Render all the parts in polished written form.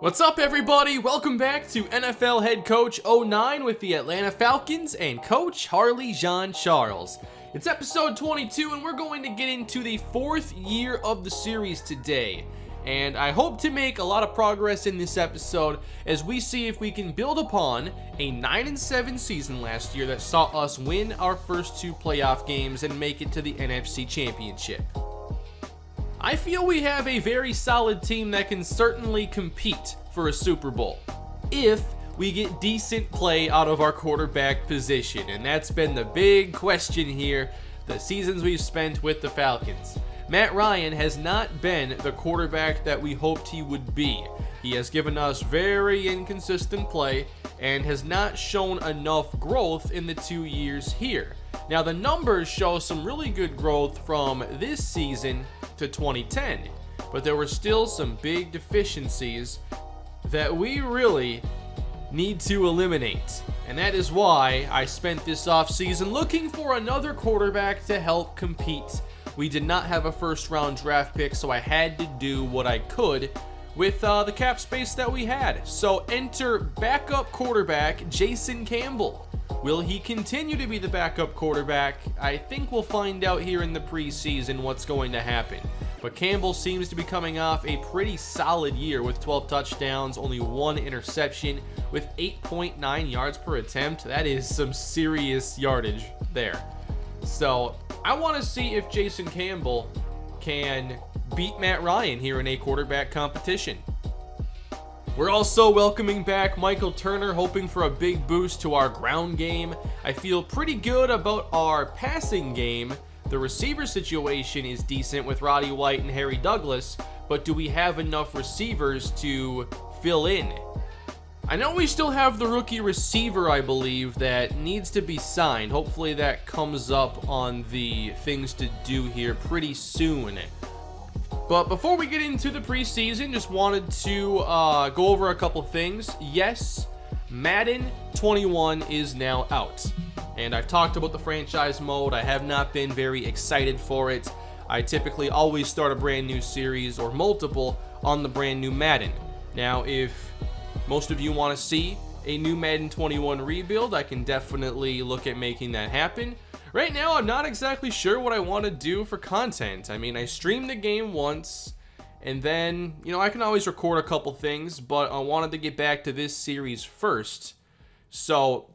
What's up, everybody? Welcome back to NFL Head Coach 09 with the Atlanta Falcons and Coach Harley Jean-Charles. It's episode 22, and we're going to get into the fourth year of the series today. And I hope to make a lot of progress in this episode as we see if we can build upon a 9-7 season last year that saw us win our first two playoff games and make it to the NFC Championship. I feel we have a very solid team that can certainly compete for a Super Bowl if we get decent play out of our quarterback position, and that's been the big question here the seasons we've spent with the Falcons. Matt Ryan has not been the quarterback that we hoped he would be. He has given us very inconsistent play and has not shown enough growth in the 2 years here. Now, the numbers show some really good growth from this season to 2010, but there were still some big deficiencies that we really need to eliminate. And that is why I spent this offseason looking for another quarterback to help compete. We did not have a first-round draft pick, so I had to do what I could with the cap space that we had. So enter backup quarterback Jason Campbell. Will he continue to be the backup quarterback? I think we'll find out here in the preseason what's going to happen. But Campbell seems to be coming off a pretty solid year with 12 touchdowns, only 1 interception, with 8.9 yards per attempt. That is some serious yardage there. So I want to see if Jason Campbell can beat Matt Ryan here in a quarterback competition. We're also welcoming back Michael Turner, hoping for a big boost to our ground game. I feel pretty good about our passing game. The receiver situation is decent with Roddy White and Harry Douglas, but do we have enough receivers to fill in? I know we still have the rookie receiver, I believe, that needs to be signed. Hopefully that comes up on the things to do here pretty soon. But before we get into the preseason, just wanted to go over a couple things. Yes, Madden 21 is now out. And I've talked about the franchise mode. I have not been very excited for it. I typically always start a brand new series or multiple on the brand new Madden. Now, if most of you want to see a new Madden 21 rebuild, I can definitely look at making that happen. Right now, I'm not exactly sure what I want to do for content. I mean, I streamed the game once, and then, I can always record a couple things, but I wanted to get back to this series first. So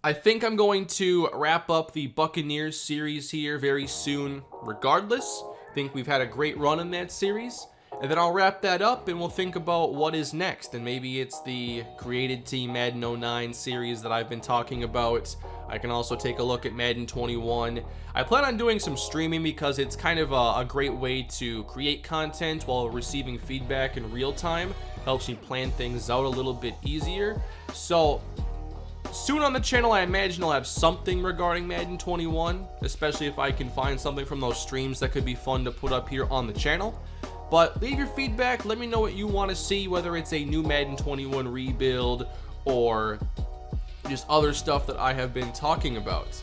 I think I'm going to wrap up the Buccaneers series here very soon regardless. I think we've had a great run in that series. And then I'll wrap that up and we'll think about what is next. And maybe it's the Created Team Madden 09 series that I've been talking about. I can also take a look at Madden 21. I plan on doing some streaming because it's kind of a great way to create content while receiving feedback in real time. Helps me plan things out a little bit easier. So soon on the channel, I imagine I'll have something regarding Madden 21, especially if I can find something from those streams that could be fun to put up here on the channel. But leave your feedback, let me know what you want to see, whether it's a new Madden 21 rebuild or just other stuff that I have been talking about.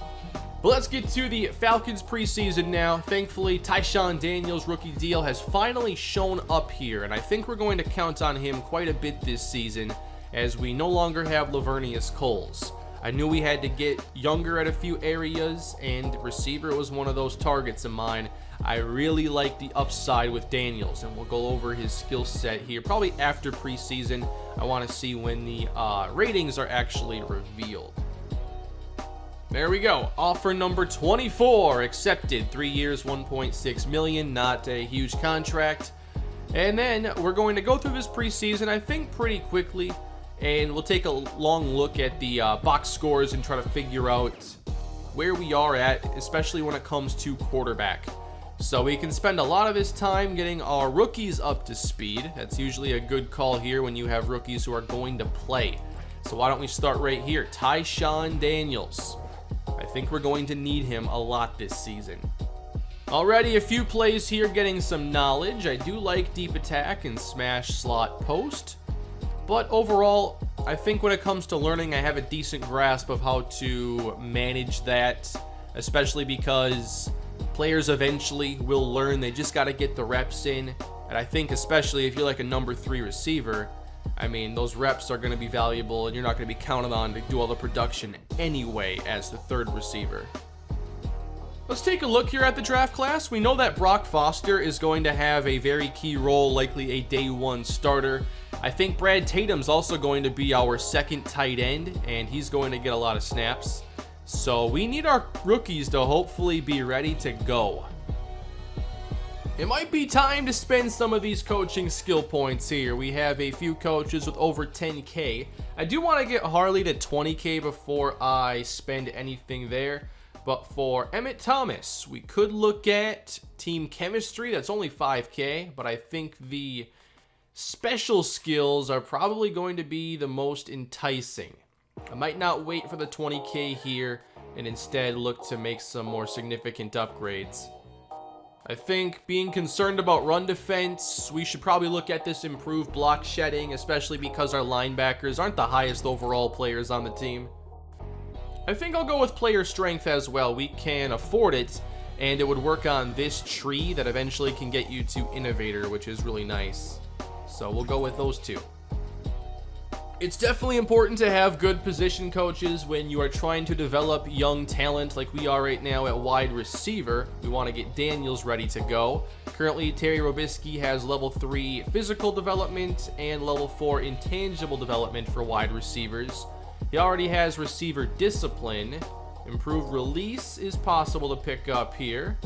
But let's get to the Falcons preseason now. Thankfully, Tyshawn Daniels' rookie deal has finally shown up here, and I think we're going to count on him quite a bit this season as we no longer have Lavernius Coles. I knew we had to get younger at a few areas, and receiver was one of those targets of mine. I really like the upside with Daniels, and we'll go over his skill set here probably after preseason. I want to see when the ratings are actually revealed. There we go. Offer number 24 accepted. 3 years, $1.6 million. Not a huge contract. And then we're going to go through this preseason, I think, pretty quickly. And we'll take a long look at the box scores and try to figure out where we are at, especially when it comes to quarterback. So we can spend a lot of this time getting our rookies up to speed. That's usually a good call here when you have rookies who are going to play. So why don't we start right here? Tyshawn Daniels. I think we're going to need him a lot this season. Already a few plays here getting some knowledge. I do like deep attack and smash slot post. But overall, I think when it comes to learning, I have a decent grasp of how to manage that, especially because players eventually will learn. They just got to get the reps in. And I think especially if you're like a number 3 receiver, I mean, those reps are going to be valuable, and you're not going to be counted on to do all the production anyway as the 3rd receiver. Let's take a look here at the draft class. We know that Brock Foster is going to have a very key role, likely a day 1 starter. I think Brad Tatum's also going to be our 2nd tight end, and he's going to get a lot of snaps. So we need our rookies to hopefully be ready to go. It might be time to spend some of these coaching skill points here. We have a few coaches with over 10K. I do want to get Harley to 20K before I spend anything there. But for Emmett Thomas, we could look at team chemistry. That's only 5K, but I think the special skills are probably going to be the most enticing. I might not wait for the 20K here and instead look to make some more significant upgrades. I think being concerned about run defense, we should probably look at this improved block shedding, especially because our linebackers aren't the highest overall players on the team. I think I'll go with player strength as well. We can afford it, and it would work on this tree that eventually can get you to innovator, which is really nice. So we'll go with those two. It's definitely important to have good position coaches when you are trying to develop young talent like we are right now at wide receiver. We want to get Daniels ready to go. Currently, Terry Robisky has level 3 physical development and level 4 intangible development for wide receivers. He already has receiver discipline. Improved release is possible to pick up here.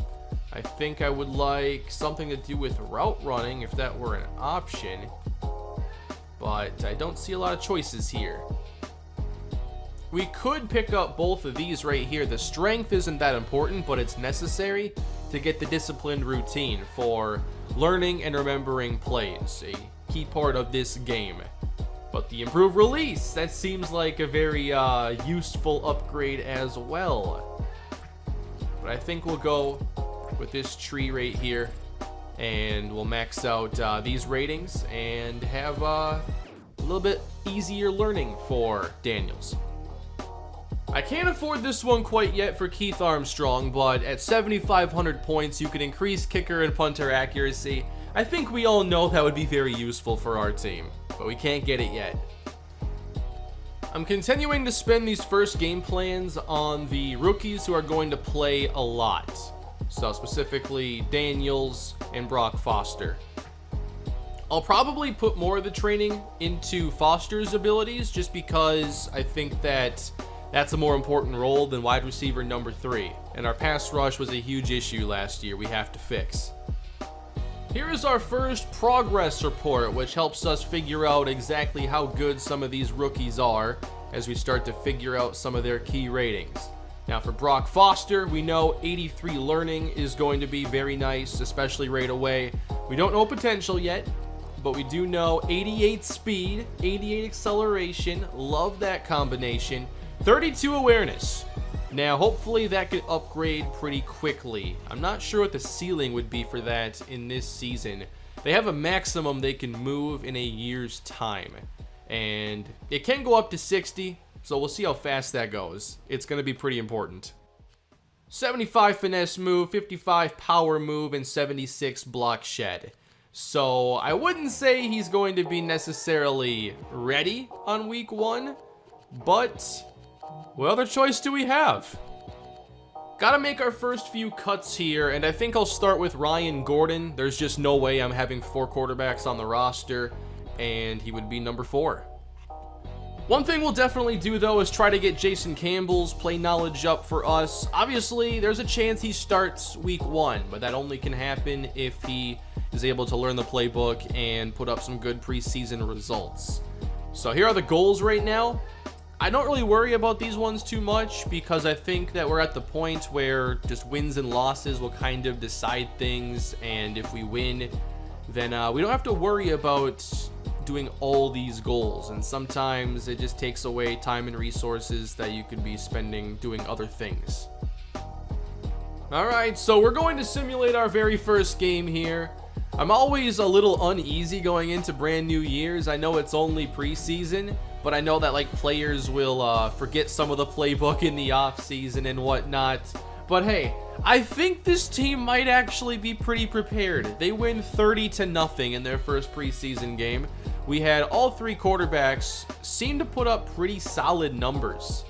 I think I would like something to do with route running if that were an option. But I don't see a lot of choices here. We could pick up both of these right here. The strength isn't that important, but it's necessary to get the disciplined routine for learning and remembering plays, a key part of this game. But the improved release, that seems like a very useful upgrade as well. But I think we'll go with this tree right here, and we'll max out these ratings and have a little bit easier learning for Daniels. I can't afford this one quite yet for Keith Armstrong, but at 7,500 points, you can increase kicker and punter accuracy. I think we all know that would be very useful for our team, but we can't get it yet. I'm continuing to spend these first game plans on the rookies who are going to play a lot. So specifically Daniels and Brock Foster. I'll probably put more of the training into Foster's abilities just because I think that that's a more important role than wide receiver number 3. And our pass rush was a huge issue last year we have to fix. Here is our first progress report, which helps us figure out exactly how good some of these rookies are as we start to figure out some of their key ratings. Now for Brock Foster, we know 83 learning is going to be very nice, especially right away. We don't know potential yet, but we do know 88 speed, 88 acceleration, love that combination, 32 awareness. Now hopefully that could upgrade pretty quickly. I'm not sure what the ceiling would be for that in this season. They have a maximum they can move in a year's time, and it can go up to 60. So we'll see how fast that goes. It's going to be pretty important. 75 finesse move, 55 power move, and 76 block shed. So I wouldn't say he's going to be necessarily ready on week 1, but what other choice do we have? Gotta make our first few cuts here, and I think I'll start with Ryan Gordon. There's just no way I'm having 4 quarterbacks on the roster, and he would be number 4. One thing we'll definitely do, though, is try to get Jason Campbell's play knowledge up for us. Obviously, there's a chance he starts week 1, but that only can happen if he is able to learn the playbook and put up some good preseason results. So here are the goals right now. I don't really worry about these ones too much because I think that we're at the point where just wins and losses will kind of decide things, and if we win, then we don't have to worry about doing all these goals, and sometimes it just takes away time and resources that you could be spending doing other things. Alright, so we're going to simulate our very first game here. I'm always a little uneasy going into brand new years. I know it's only preseason, but I know that like players will forget some of the playbook in the off season and whatnot. But hey, I think this team might actually be pretty prepared. They win 30-0 in their first preseason game. We had all three quarterbacks seem to put up pretty solid numbers.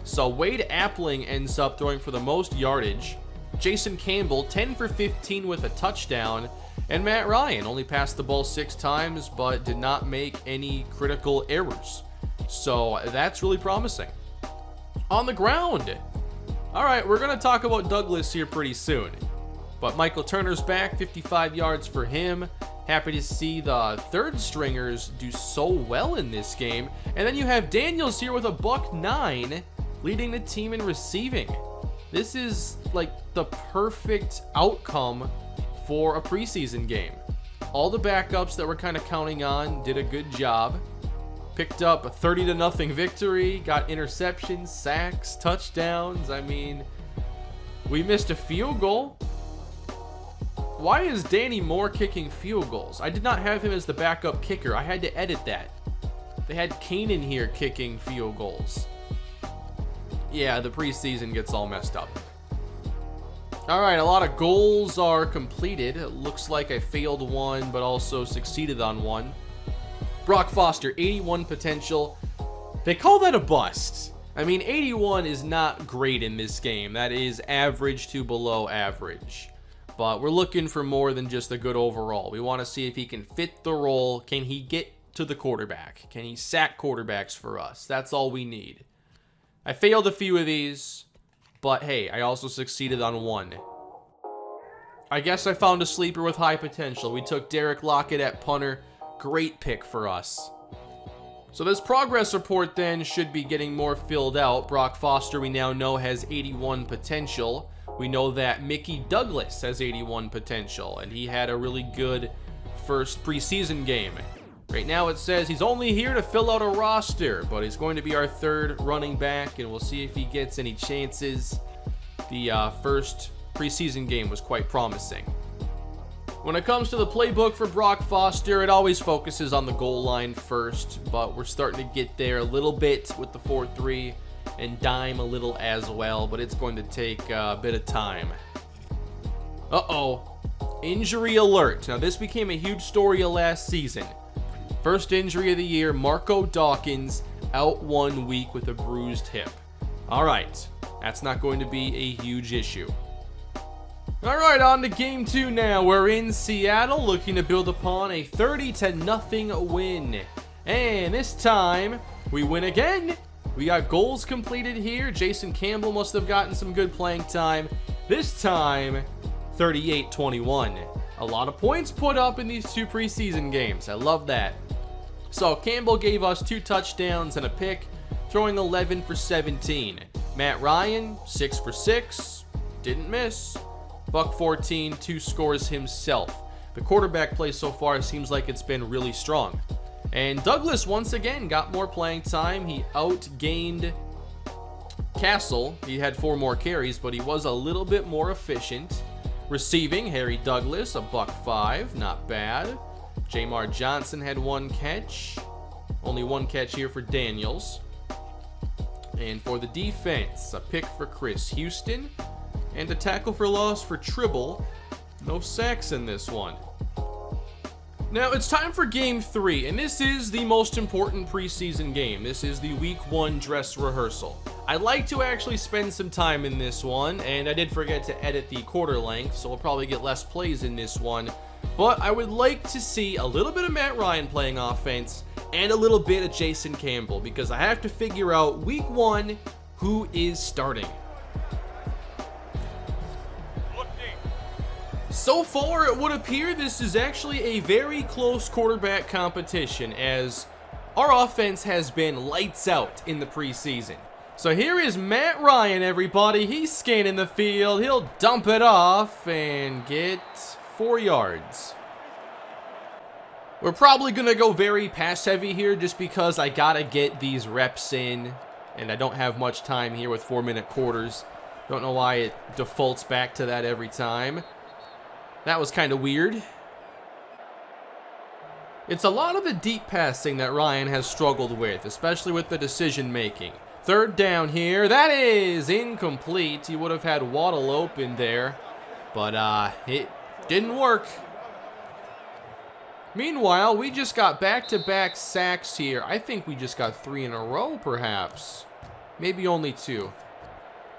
So Wade Appling ends up throwing for the most yardage. Jason Campbell, 10 for 15 with a touchdown. And Matt Ryan only passed the ball 6 times, but did not make any critical errors. So that's really promising. On the ground. All right, we're going to talk about Douglas here pretty soon. But Michael Turner's back, 55 yards for him. Happy to see the third stringers do so well in this game. And then you have Daniels here with a $109, leading the team in receiving. This is like the perfect outcome for a preseason game. All the backups that we're kind of counting on did a good job. Picked up a 30-0 victory, got interceptions, sacks, touchdowns. I mean, we missed a field goal. Why is Danny Moore kicking field goals? I did not have him as the backup kicker. I had to edit that. They had Kanan here kicking field goals. Yeah, the preseason gets all messed up. All right, a lot of goals are completed. It looks like I failed one, but also succeeded on one. Brock Foster, 81 potential. They call that a bust. I mean, 81 is not great in this game. That is average to below average. But we're looking for more than just a good overall. We want to see if he can fit the role. Can he get to the quarterback? Can he sack quarterbacks for us? That's all we need. I failed a few of these, but hey, I also succeeded on one. I guess I found a sleeper with high potential. We took Derrick Lockett at punter. Great pick for us. So this progress report then should be getting more filled out. Brock Foster, we now know, has 81 potential. We know that Mickey Douglas has 81 potential, and he had a really good first preseason game. Right now it says he's only here to fill out a roster, but he's going to be our third running back, and we'll see if he gets any chances. The first preseason game was quite promising. When it comes to the playbook for Brock Foster, it always focuses on the goal line first, but we're starting to get there a little bit with the 4-3 and dime a little as well, but it's going to take a bit of time. Uh-oh. Injury alert. Now, this became a huge story last season. First injury of the year, Marco Dawkins out 1 week with a bruised hip. All right, that's not going to be a huge issue. All right, on to game 2 now. We're in Seattle looking to build upon a 30-0 win. And this time, we win again. We got goals completed here. Jason Campbell must have gotten some good playing time. This time, 38-21. A lot of points put up in these 2 preseason games. I love that. So Campbell gave us 2 touchdowns and a pick, throwing 11 for 17. Matt Ryan, 6 for 6. Didn't miss. Buck 14, 2 scores himself. The quarterback play so far seems like it's been really strong. And Douglas once again got more playing time. He outgained Castle. He had 4 more carries, but he was a little bit more efficient. Receiving, Harry Douglas, a $1.05, not bad. Jamar Johnson had 1 catch. Only 1 catch here for Daniels. And for the defense, a pick for Chris Houston. And a tackle for loss for Tribble. No sacks in this one. Now it's time for game 3, and this is the most important preseason game. This is the week 1 dress rehearsal. I like to actually spend some time in this one, and I did forget to edit the quarter length, so we'll probably get less plays in this one. But I would like to see a little bit of Matt Ryan playing offense and a little bit of Jason Campbell, because I have to figure out week 1 who is starting. So far, it would appear this is actually a very close quarterback competition, as our offense has been lights out in the preseason. So here is Matt Ryan, everybody. He's scanning the field. He'll dump it off and get 4 yards. We're probably going to go very pass heavy here just because I got to get these reps in, and I don't have much time here with 4-minute quarters. Don't know why it defaults back to that every time. That was kind of weird. It's a lot of the deep passing that Ryan has struggled with, especially with the decision making. Third down here. That is incomplete. He would have had Waddle open there, but it didn't work. Meanwhile, we just got back-to-back sacks here. I think we just got 3 in a row, perhaps. Maybe only 2.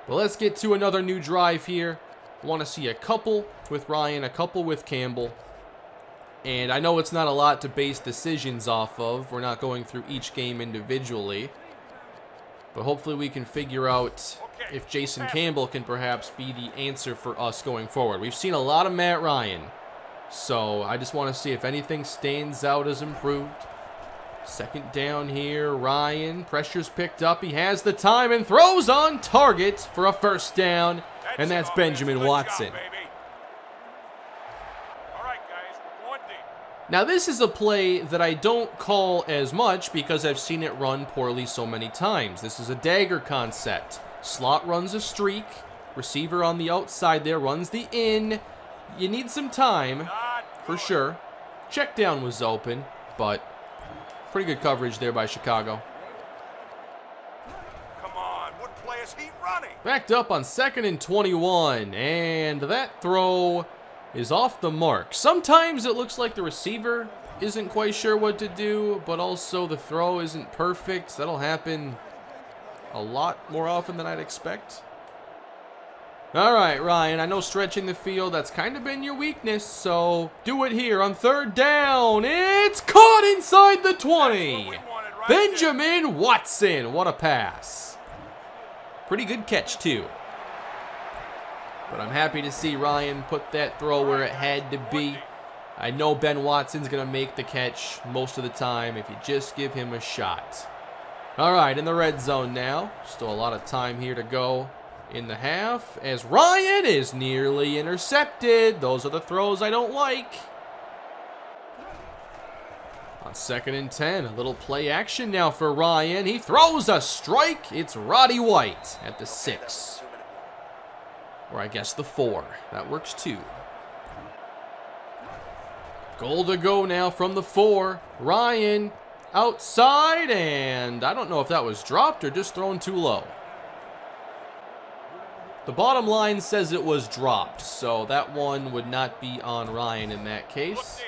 But let's get to another new drive here. I want to see a couple with Ryan, a couple with Campbell. And I know it's not a lot to base decisions off of. We're not going through each game individually. But hopefully we can figure out if Jason Campbell can perhaps be the answer for us going forward. We've seen a lot of Matt Ryan. So I just want to see if anything stands out as improved. Second down here, Ryan. Pressure's picked up. He has the time and throws on target for a first down. And that's Benjamin Watson. Now this is a play that I don't call as much because I've seen it run poorly so many times. This is a dagger concept. Slot runs a streak. Receiver on the outside there runs the in. You need some time, for sure. Check down was open, but pretty good coverage there by Chicago. Come on, what play is he running? Backed up on 2nd and 21, and that throw is off the mark. Sometimes it looks like the receiver isn't quite sure what to do, but also the throw isn't perfect. That'll happen a lot more often than I'd expect. All right, Ryan, I know stretching the field, that's kind of been your weakness, so do it here on 3rd down. It's caught inside the 20. Benjamin Watson, what a pass. Pretty good catch, too. But I'm happy to see Ryan put that throw where it had to be. I know Ben Watson's going to make the catch most of the time if you just give him a shot. All right, in the red zone now. Still a lot of time here to go in the half as Ryan is nearly intercepted. Those are the throws I don't like. On 2nd and 10, a little play action now for Ryan. He throws a strike. It's Roddy White at the 6. Or I guess the 4. That works too. Goal to go now from the 4. Ryan outside, and I don't know if that was dropped or just thrown too low. The bottom line says it was dropped, so that one would not be on Ryan in that case.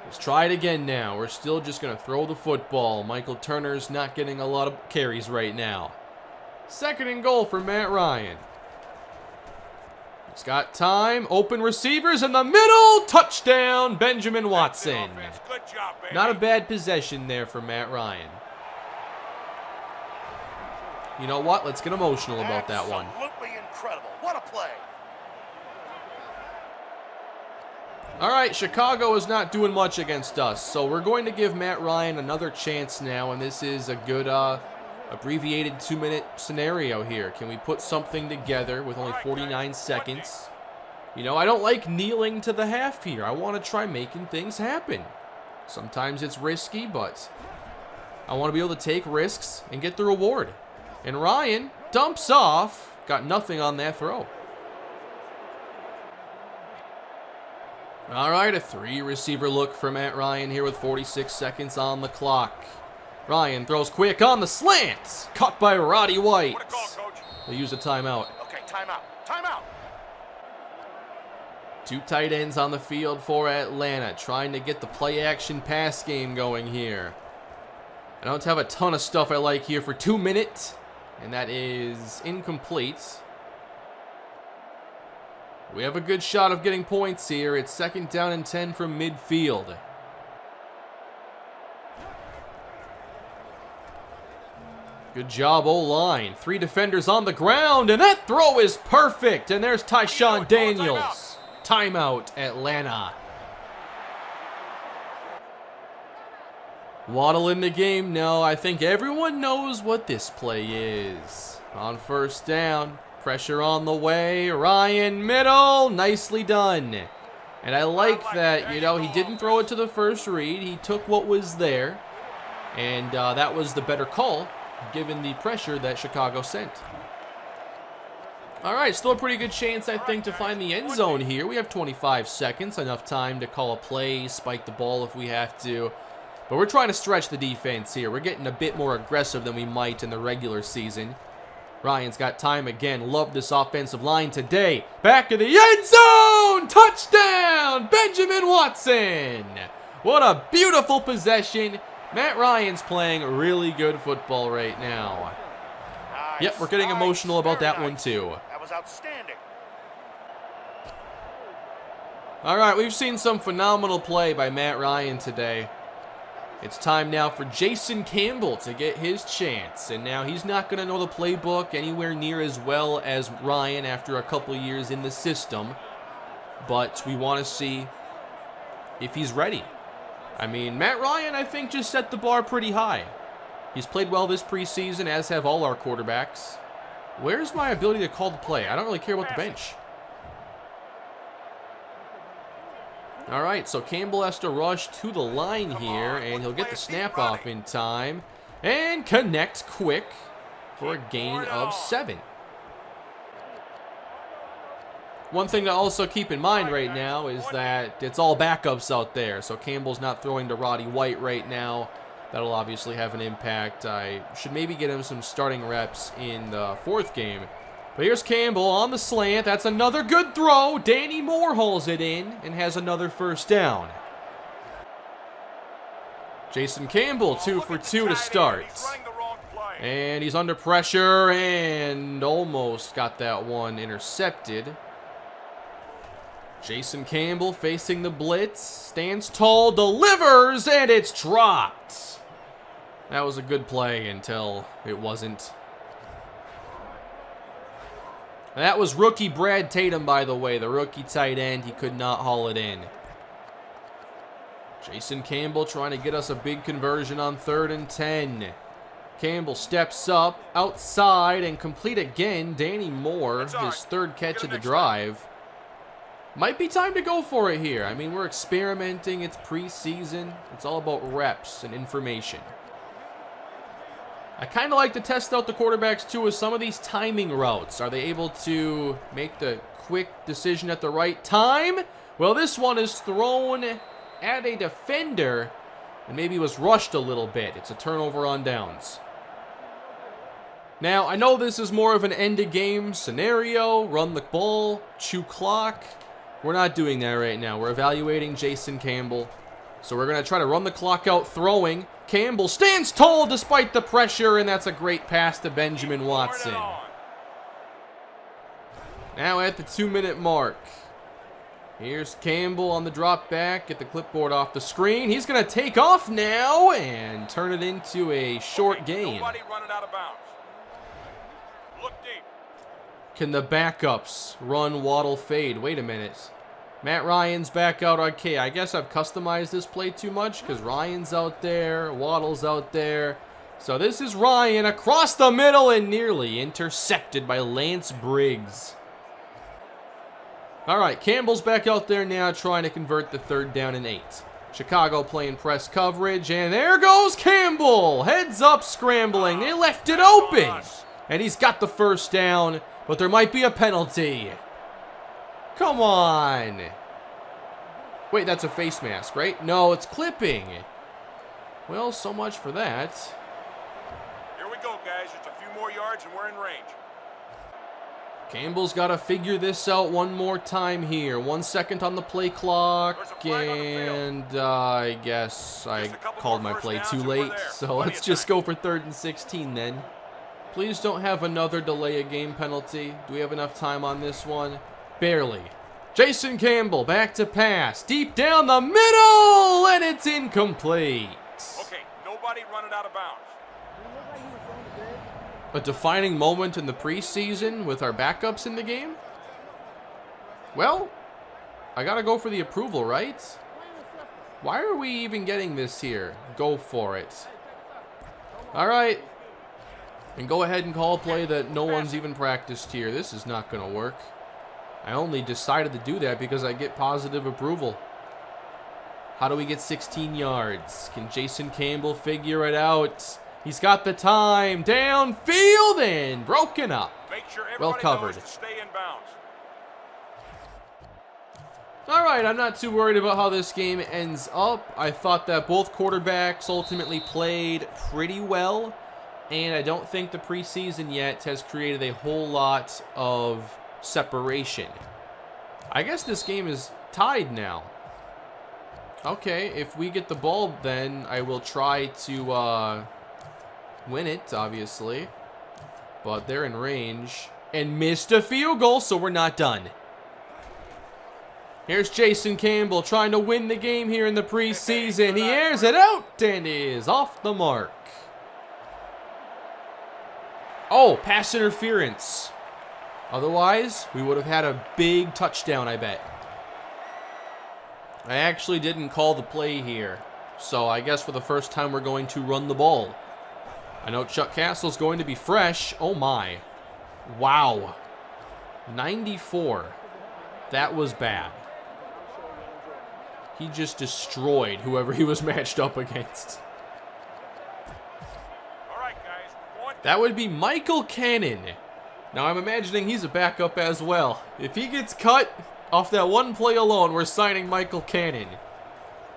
Let's try it again now. We're still just going to throw the football. Michael Turner's not getting a lot of carries right now. 2nd and goal for Matt Ryan. He's got time. Open receivers in the middle. Touchdown, Benjamin Watson. Not a bad possession there for Matt Ryan. You know what? Let's get emotional about that one. Absolutely incredible. What a play. All right, Chicago is not doing much against us, so we're going to give Matt Ryan another chance now, and this is a good abbreviated 2-minute scenario here. Can we put something together with only 49 seconds? You know, I don't like kneeling to the half here. I want to try making things happen. Sometimes it's risky, but I want to be able to take risks and get the reward. And Ryan dumps off. Got nothing on that throw. All right, a 3-receiver look for Matt Ryan here with 46 seconds on the clock. Ryan throws quick on the slant. Caught by Roddy White. What a call, coach. They'll use a timeout. Okay, timeout. Timeout. 2 tight ends on the field for Atlanta, trying to get the play-action pass game going here. I don't have a ton of stuff I like here for 2 minutes, and that is incomplete. We have a good shot of getting points here. It's 2nd down and 10 from midfield. Good job, O-line. 3 defenders on the ground, and that throw is perfect. And there's Tyshawn Daniels. Timeout, Atlanta. Waddle in the game? No, I think everyone knows what this play is. On 1st down, pressure on the way. Ryan middle, nicely done. And I like that, you know, he didn't throw it to the first read. He took what was there, and that was the better call, given the pressure that Chicago sent. All right, still a pretty good chance, I think, to find the end zone here. We have 25 seconds, enough time to call a play, spike the ball if we have to. But we're trying to stretch the defense here. We're getting a bit more aggressive than we might in the regular season. Ryan's got time again. Love this offensive line today. Back of the end zone! Touchdown! Benjamin Watson! What a beautiful possession. Matt Ryan's playing really good football right now. Nice, Yep, we're getting emotional about that one nice. too. That was outstanding. All right, we've seen some phenomenal play by Matt Ryan today. It's time now for Jason Campbell to get his chance. And now he's not going to know the playbook anywhere near as well as Ryan after a couple years in the system. But we want to see if he's ready. I mean, Matt Ryan, I think, just set the bar pretty high. He's played well this preseason, as have all our quarterbacks. Where's my ability to call the play? I don't really care about the bench. All right, so Campbell has to rush to the line here, and he'll get the snap off in time and connect quick for a gain of 7. One thing to also keep in mind right now is that it's all backups out there, so Campbell's not throwing to Roddy White right now. That'll obviously have an impact. I should maybe get him some starting reps in the 4th game. But here's Campbell on the slant. That's another good throw. Danny Moore hauls it in and has another first down. Jason Campbell, 2 for 2 to start. And he's under pressure and almost got that one intercepted. Jason Campbell facing the blitz. Stands tall, delivers, and it's dropped. That was a good play until it wasn't. That was rookie Brad Tatum, by the way, the rookie tight end. He could not haul it in. Jason Campbell trying to get us a big conversion on 3rd and 10. Campbell steps up, outside, and complete again. Danny Moore, his 3rd catch of the drive. Might be time to go for it here. I mean, we're experimenting. It's preseason. It's all about reps and information. I kind of like to test out the quarterbacks, too, with some of these timing routes. Are they able to make the quick decision at the right time? Well, this one is thrown at a defender and maybe was rushed a little bit. It's a turnover on downs. Now, I know this is more of an end-of-game scenario. Run the ball, chew clock. We're not doing that right now. We're evaluating Jason Campbell. So we're going to try to run the clock out throwing. Campbell stands tall despite the pressure, and that's a great pass to Benjamin Watson. Now at the 2-minute mark. Here's Campbell on the drop back. Get the clipboard off the screen. He's going to take off now and turn it into a short gain. Nobody running out of bounds. Look deep. Can the backups run waddle fade? Wait a minute. Matt Ryan's back out. Okay, I guess I've customized this play too much because Ryan's out there, Waddle's out there. So this is Ryan across the middle and nearly intercepted by Lance Briggs. All right, Campbell's back out there now trying to convert the 3rd down and 8. Chicago playing press coverage, and there goes Campbell. Heads up scrambling. They left it open. And he's got the first down, but there might be a penalty. Come on. Wait, that's a face mask, right? No, it's clipping. Well, so much for that. Here we go, guys. Just a few more yards and we're in range. Campbell's got to figure this out one more time here. 1 second on the play clock, and I guess I called my play too late. So let's just go for 3rd and 16 then. Please don't have another delay of game penalty. Do we have enough time on this one? Barely. Jason Campbell back to pass. Deep down the middle, and it's incomplete. Okay, nobody running out of bounds. A defining moment in the preseason with our backups in the game? Well, I gotta go for the approval, right? Why are we even getting this here? Go for it. All right. And go ahead and call a play that no one's even practiced here. This is not gonna work. I only decided to do that because I get positive approval. How do we get 16 yards? Can Jason Campbell figure it out? He's got the time. Downfield and broken up. Make sure well covered. knows to stay in bounds. All right, I'm not too worried about how this game ends up. I thought that both quarterbacks ultimately played pretty well, and I don't think the preseason yet has created a whole lot of separation. I guess this game is tied now. Okay, if we get the ball, then I will try to win it, obviously. But they're in range and missed a field goal, so we're not done. Here's Jason Campbell trying to win the game here in the preseason. He airs it out and is off the mark. Oh, pass interference. Otherwise, we would have had a big touchdown, I bet. I actually didn't call the play here. So I guess for the first time we're going to run the ball. I know Chuck Castle's going to be fresh. Oh my. Wow. 94. That was bad. He just destroyed whoever he was matched up against. All right, guys. That would be Michael Cannon. Now I'm imagining he's a backup as well. If he gets cut off that one play alone, we're signing Michael Cannon.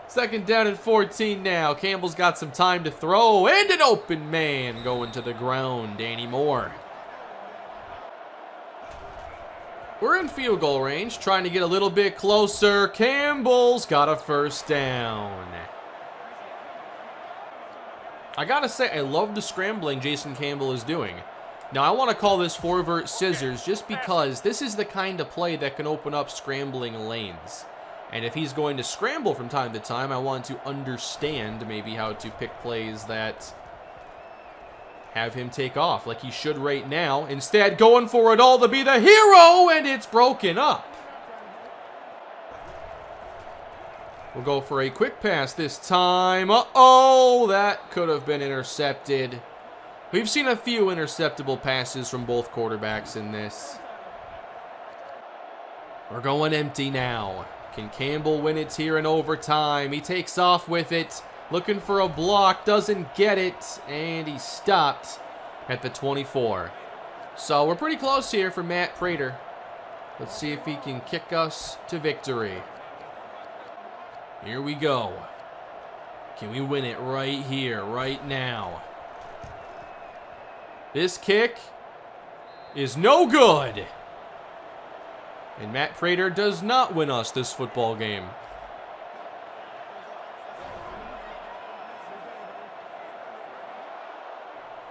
Second down and 14 now. Campbell's got some time to throw, and an open man going to the ground. Danny Moore. We're in field goal range, trying to get a little bit closer. Campbell's got a first down. I gotta say, I love the scrambling Jason Campbell is doing. Now, I want to call this four-vert scissors just because this is the kind of play that can open up scrambling lanes. And if he's going to scramble from time to time, I want to understand maybe how to pick plays that have him take off like he should right now. Instead, going for it all to be the hero, and it's broken up. We'll go for a quick pass this time. Uh-oh, that could have been intercepted. We've seen a few interceptable passes from both quarterbacks in this. We're going empty now. Can Campbell win it here in overtime? He takes off with it. Looking for a block, doesn't get it, and he stopped at the 24. So we're pretty close here for Matt Prater. Let's see if he can kick us to victory. Here we go. Can we win it right here, right now? This kick is no good. And Matt Prater does not win us this football game.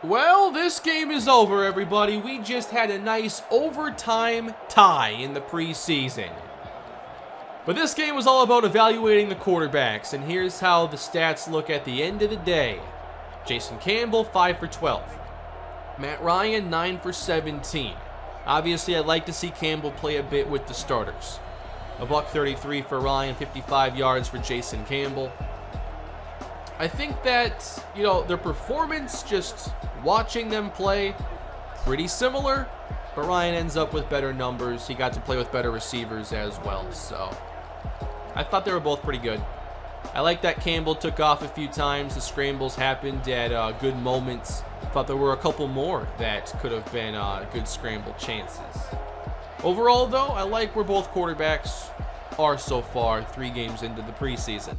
Well, this game is over, everybody. We just had a nice overtime tie in the preseason. But this game was all about evaluating the quarterbacks, and here's how the stats look at the end of the day. Jason Campbell, 5 for 12. Matt Ryan, 9 for 17. Obviously, I'd like to see Campbell play a bit with the starters. $133 for Ryan, 55 yards for Jason Campbell. I think that, their performance, just watching them play, pretty similar. But Ryan ends up with better numbers. He got to play with better receivers as well. So I thought they were both pretty good. I like that Campbell took off a few times. The scrambles happened at good moments. Thought there were a couple more that could have been good scramble chances. Overall, though, I like where both quarterbacks are so far, 3 games into the preseason.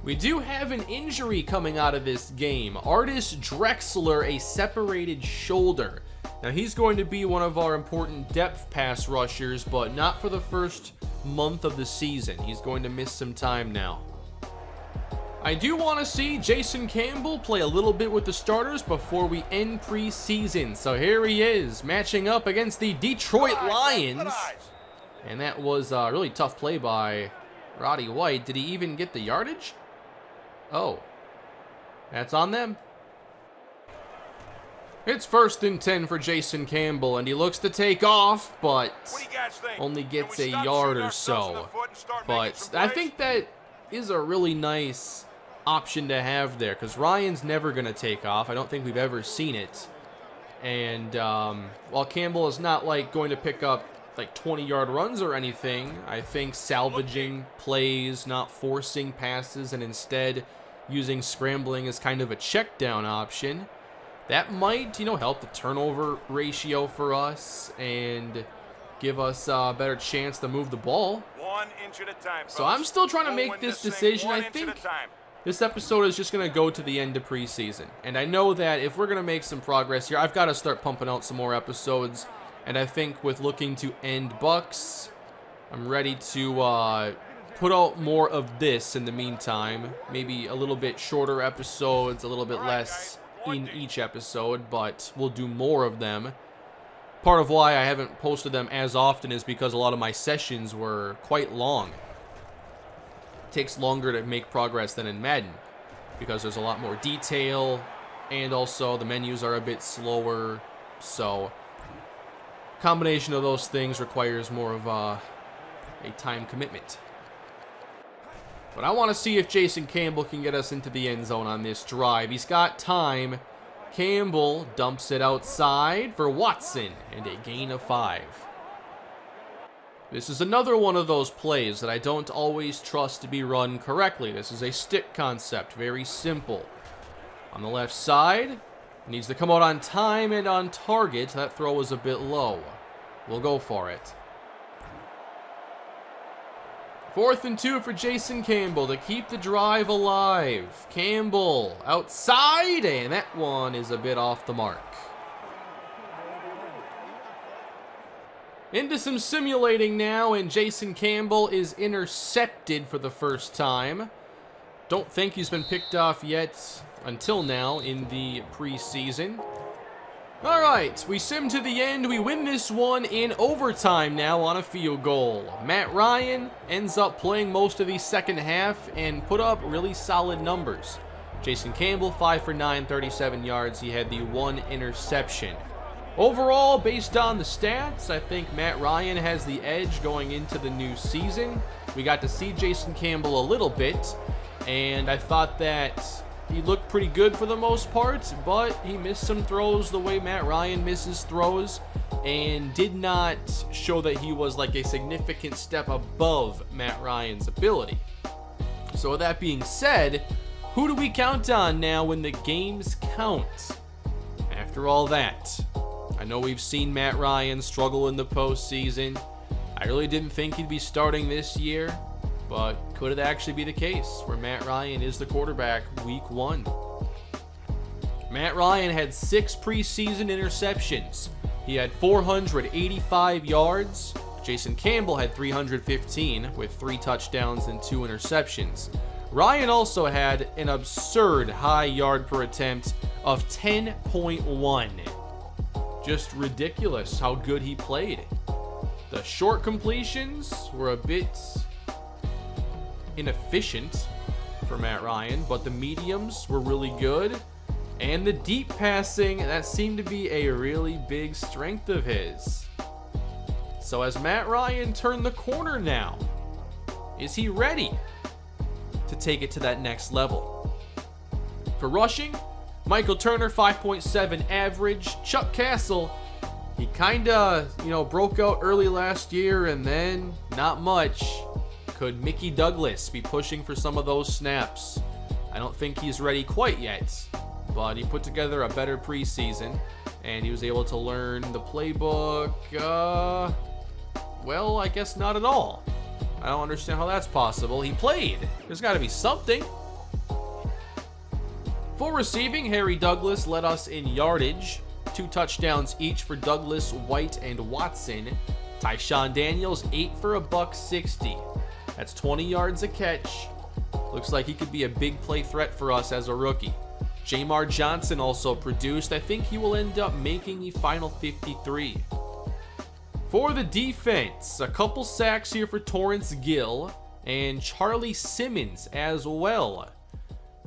We do have an injury coming out of this game. Artis Drexler, a separated shoulder. Now, he's going to be one of our important depth pass rushers, but not for the first month of the season. He's going to miss some time now. I do want to see Jason Campbell play a little bit with the starters before we end preseason. So here he is, matching up against the Detroit Lions. And that was a really tough play by Roddy White. Did he even get the yardage? Oh, that's on them. It's 1st and 10 for Jason Campbell, and he looks to take off, but only gets a yard or so. But I think that is a really nice option to have there, because Ryan's never going to take off. I don't think we've ever seen it. And while Campbell is not going to pick up 20-yard runs or anything, I think salvaging plays, not forcing passes, and instead using scrambling as kind of a check down option, that might, help the turnover ratio for us and give us a better chance to move the ball. 1 inch at a time. So I'm still trying to make this decision. I think this episode is just going to go to the end of preseason. And I know that if we're going to make some progress here, I've got to start pumping out some more episodes. And I think with looking to end Bucks, I'm ready to put out more of this in the meantime. Maybe a little bit shorter episodes, a little bit less in each episode, but we'll do more of them. Part of why I haven't posted them as often is because a lot of my sessions were quite long. It takes longer to make progress than in Madden because there's a lot more detail, and also the menus are a bit slower. So combination of those things requires more of a time commitment. But I want to see if Jason Campbell can get us into the end zone on this drive. He's got time. Campbell dumps it outside for Watson, and a gain of 5. This is another one of those plays that I don't always trust to be run correctly. This is a stick concept, very simple. On the left side, needs to come out on time and on target. That throw was a bit low. We'll go for it. 4th and 2 for Jason Campbell to keep the drive alive. Campbell outside, and that one is a bit off the mark. Into some simulating now, and Jason Campbell is intercepted for the first time. Don't think he's been picked off yet until now in the preseason. All right, we sim to the end. We win this one in overtime now on a field goal. Matt Ryan ends up playing most of the second half and put up really solid numbers. Jason Campbell, 5 for 9, 37 yards. He had the 1 interception. Overall, based on the stats, I think Matt Ryan has the edge going into the new season. We got to see Jason Campbell a little bit, and I thought that he looked pretty good for the most part, but he missed some throws the way Matt Ryan misses throws, and did not show that he was like a significant step above Matt Ryan's ability. So with that being said, who do we count on now when the games count? After all that, I know we've seen Matt Ryan struggle in the postseason. I really didn't think he'd be starting this year, but could it actually be the case where Matt Ryan is the quarterback week 1? Matt Ryan had 6 preseason interceptions. He had 485 yards. Jason Campbell had 315 with 3 touchdowns and 2 interceptions. Ryan also had an absurd high yard per attempt of 10.1. Just ridiculous how good he played. The short completions were a bit inefficient for Matt Ryan, but the mediums were really good, and the deep passing, that seemed to be a really big strength of his. So has Matt Ryan turned the corner now? Is he ready to take it to that next level? For rushing, Michael Turner, 5.7 average. Chuck Castle, he kinda, broke out early last year, and then not much. Could Mickey Douglas be pushing for some of those snaps? I don't think he's ready quite yet, but he put together a better preseason, and he was able to learn the playbook. Well, I guess not at all. I don't understand how that's possible. He played. There's got to be something. For receiving, Harry Douglas led us in yardage. 2 touchdowns each for Douglas, White, and Watson. Tyshawn Daniels, 8 for $160. That's 20 yards a catch. Looks like he could be a big play threat for us as a rookie. Jamar Johnson also produced. I think he will end up making the final 53. For the defense, a couple sacks here for Torrance Gill and Charlie Simmons as well.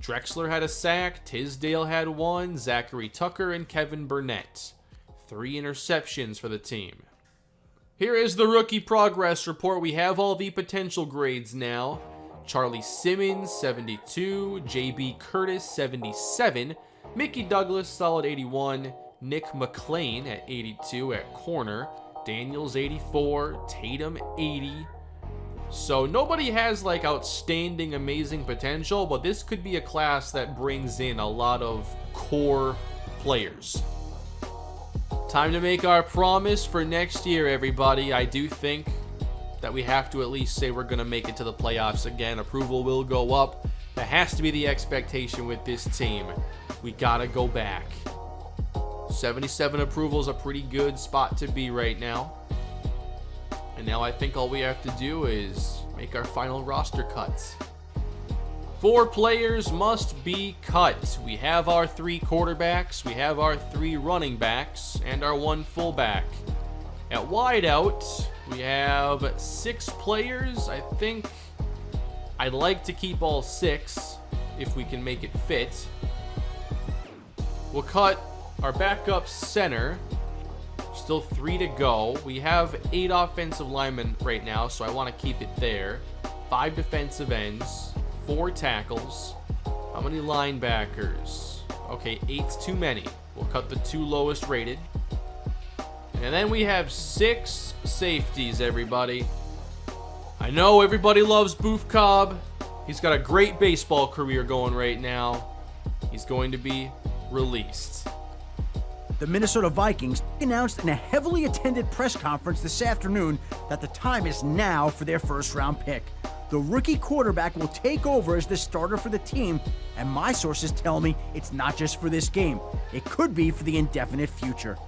Drexler had a sack, Tisdale had 1, Zachary Tucker and Kevin Burnett. 3 interceptions for the team. Here is the rookie progress report. We have all the potential grades now. Charlie Simmons, 72. JB Curtis, 77. Mickey Douglas, solid 81. Nick McClain at 82 at corner. Daniels, 84. Tatum, 80. So nobody has like outstanding, amazing potential, but this could be a class that brings in a lot of core players. Time to make our promise for next year, everybody. I do think that we have to at least say we're going to make it to the playoffs again. Approval will go up. That has to be the expectation with this team. We got to go back. 77 approval is a pretty good spot to be right now. And now I think all we have to do is make our final roster cuts. 4 players must be cut. We have our 3 quarterbacks, we have our 3 running backs, and our 1 fullback. At wideout, we have 6 players. I think I'd like to keep all 6 if we can make it fit. We'll cut our backup center. Still 3 to go. We have 8 offensive linemen right now, so I want to keep it there. 5 defensive ends, 4 tackles. How many linebackers? Okay, 8's too many. We'll cut the 2 lowest rated. And then we have 6 safeties, everybody. I know everybody loves Boof Cobb. He's got a great baseball career going right now. He's going to be released. The Minnesota Vikings announced in a heavily attended press conference this afternoon that the time is now for their first-round pick. The rookie quarterback will take over as the starter for the team, and my sources tell me it's not just for this game. It could be for the indefinite future.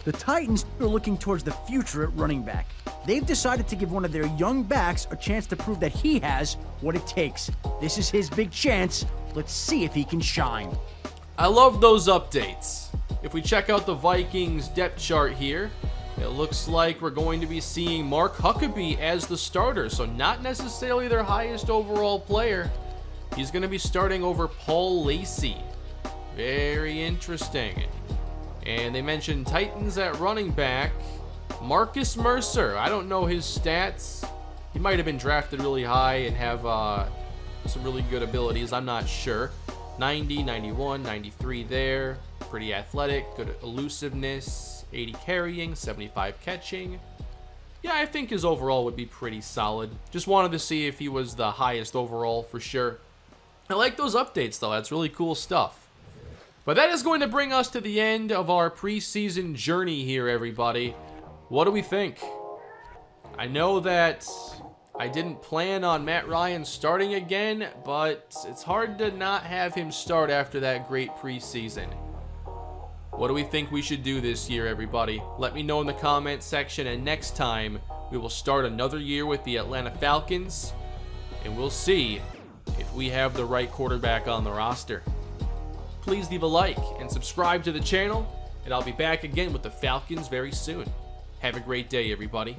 The Titans are looking towards the future at running back. They've decided to give one of their young backs a chance to prove that he has what it takes. This is his big chance. Let's see if he can shine. I love those updates. If we check out the Vikings depth chart here, it looks like we're going to be seeing Mark Huckabee as the starter, so not necessarily their highest overall player. He's going to be starting over Paul Lacey. Very interesting. And they mentioned Titans at running back, Marcus Mercer. I don't know his stats. He might have been drafted really high and have some really good abilities. I'm not sure. 90, 91, 93 there. Pretty athletic, good elusiveness, 80 carrying, 75 catching. Yeah, I think his overall would be pretty solid. Just wanted to see if he was the highest overall for sure. I like those updates though, that's really cool stuff. But that is going to bring us to the end of our preseason journey here, everybody. What do we think? I know that I didn't plan on Matt Ryan starting again, but it's hard to not have him start after that great preseason. What do we think we should do this year, everybody? Let me know in the comments section, and next time we will start another year with the Atlanta Falcons, and we'll see if we have the right quarterback on the roster. Please leave a like and subscribe to the channel, and I'll be back again with the Falcons very soon. Have a great day, everybody.